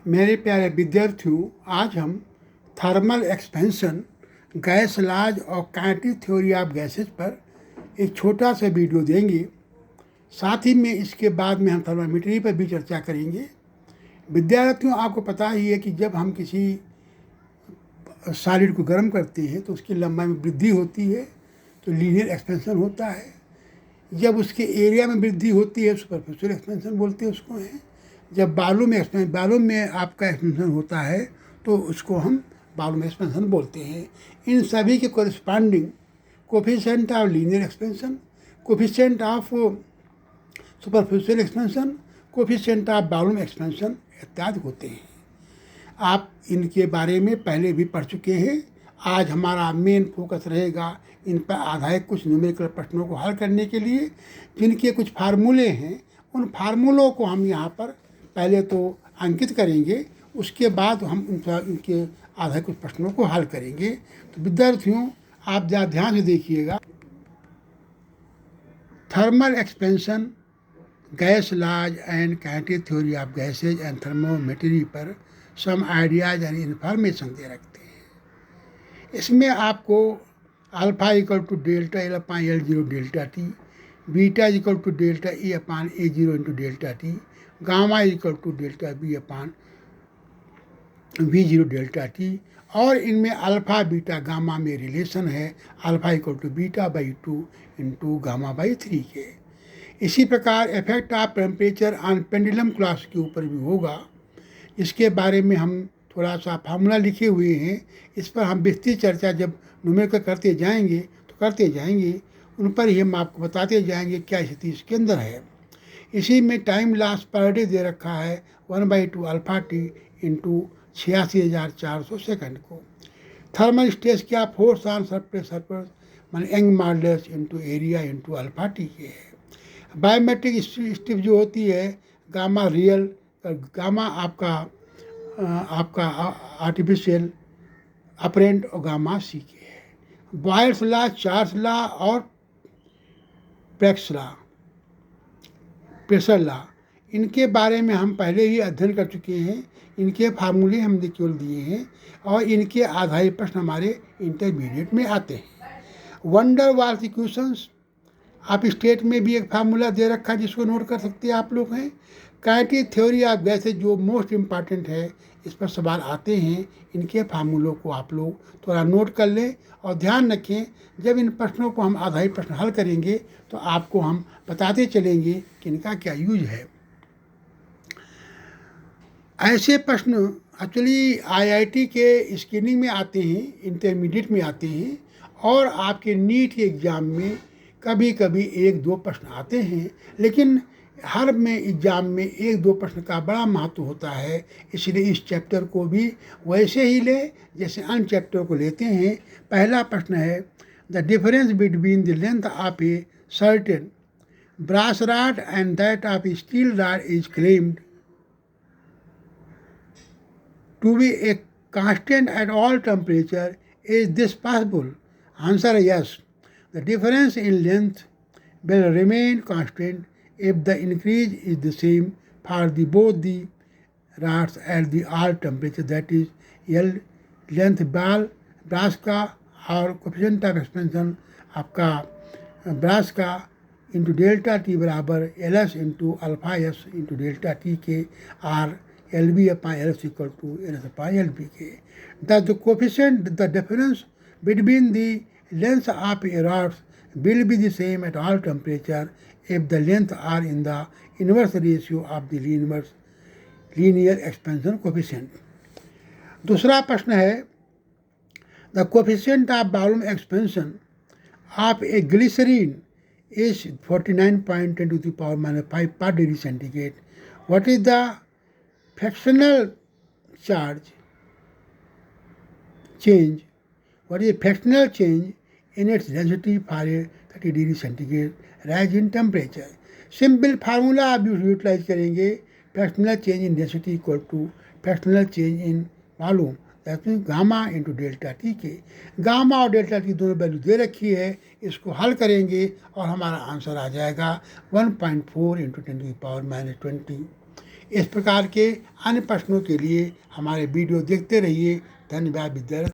मेरे प्यारे विद्यार्थियों, आज हम थर्मल एक्सपेंशन, गैस लाज और काइनेटिक थ्योरी ऑफ गैसेज पर एक छोटा सा वीडियो देंगे। साथ ही में इसके बाद में हम थर्मामीटरी पर भी चर्चा करेंगे। विद्यार्थियों, आपको पता ही है कि जब हम किसी सॉलिड को गर्म करते हैं तो उसकी लंबाई में वृद्धि होती है, तो लीनियर एक्सपेंशन होता है। जब उसके एरिया में वृद्धि होती है, सुपरफिशियल एक्सपेंशन बोलते हैं उसको हैं। जब बालों में आपका एक्सपेंशन होता है तो उसको हम बालों एक्सपेंशन बोलते हैं। इन सभी के corresponding coefficient of linear expansion, coefficient of superficial expansion, coefficient of volume expansion इत्यादि होते हैं। आप इनके बारे में पहले भी पढ़ चुके हैं। आज हमारा मेन फोकस रहेगा इन पर आधारित कुछ न्यूमेरिकल प्रश्नों को हल करने के लिए, जिनके कुछ फार्मूले हैं। उन फार्मूलों को हम यहाँ पर पहले तो अंकित करेंगे, उसके बाद हम इनके आधारित कुछ प्रश्नों को हल करेंगे। तो विद्यार्थियों, आप ज़रा ध्यान से देखिएगा। Thermal expansion, gas laws and kinetic theory of gases and thermometry पर सम आइडियाज एंड इन्फॉर्मेशन दे रखते हैं। इसमें आपको alpha equal to delta L upon L zero delta T, beta equal to delta A upon A zero into delta T, gamma equal to delta B upon V zero delta T, और इनमें alpha beta gamma में relation है alpha equal to beta by 2 into gamma by 3 के। इसी प्रकार effect of temperature on pendulum clock के ऊपर भी होगा। इसके बारे में हम थोड़ा सा फार्मूला लिखे हुए हैं। इस पर हम विस्तृत चर्चा जब न्यूमेरिकल करते जाएंगे उन पर ही हम आपको बताते जाएंगे क्या स्थिति इसके अंदर है। इसी में time loss per day they रखा है 1/2 अल्फ़ा टी इंटू 86,400 सेकंड को। थर्मल स्ट्रेस क्या फोर्स ऑन सरफेस मान young modulus into area into alpha T के है। बायोमेट्रिक स्ट्रिप जो होती है गामा रियल, गामा आपका आर्टिफिशियल अपरेंट और गामा सी के है। बॉयल्स लॉ, चार्ल्स लॉ और प्रेशर लॉ, इनके बारे में हम पहले ही अध्ययन कर चुके हैं। इनके फार्मूले हमने केवल दिए हैं और इनके आधारित प्रश्न हमारे इंटरमीडिएट में आते हैं। वंडर वाल्स इक्वेशंस आप स्टेट में भी एक फार्मूला दे रखा है जिसको नोट कर सकते हैं आप लोग हैं। काइनेटिक थ्योरी ऑफ गैसेज जो मोस्ट इम्पॉर्टेंट है, इस पर सवाल आते हैं। इनके फार्मूलों को आप लोग थोड़ा नोट कर लें और ध्यान रखें। जब इन प्रश्नों को हम आधारित प्रश्न हल करेंगे तो आपको हम बताते चलेंगे कि इनका क्या यूज है। ऐसे प्रश्न एक्चुअली आईआईटी के स्क्रीनिंग में आते हैं, इंटरमीडिएट में आते हैं, और आपके नीट के एग्ज़ाम में कभी कभी 1-2 प्रश्न आते हैं। लेकिन हर में एग्ज़ाम में 1-2 प्रश्न का बड़ा महत्व होता है, इसलिए इस चैप्टर को भी वैसे ही लें जैसे अन्य चैप्टर को लेते हैं। पहला प्रश्न है, the difference between the length of a certain brass rod and that of a steel rod is claimed to be a constant at all temperature. Is this possible? Answer yes. The difference in length will remain constant if the increase is the same for both the rods at the all temperature, that is L length brass का और coefficient of expansion आपका brass का into delta T बराबर LS into alpha S into delta T के आर LB upon LS equal to NS upon LBK. Thus the coefficient, the difference between the lengths of a rods will be the same at all temperature if the lengths are in the inverse ratio of the linear expansion coefficient. दूसरा प्रश्न है, the coefficient of volume expansion of a glycerine is 49.10 to the power minus 5 per degree centigrade. What is the fractional charge change? What is a fractional change in its density for a 30 degree centigrade rise in temperature? Simple formula आप utilise करेंगे, fractional change in density equal to fractional change in volume, that means gamma into delta T के। Gamma और delta T दोनों value दे रखी है, इसको हल करेंगे और हमारा आंसर आ जाएगा 1.4 इंटू 10 की पावर -20 इस प्रकार के अन्य प्रश्नों के लिए हमारे वीडियो देखते रहिए। धन्यवाद विद्यार्थी।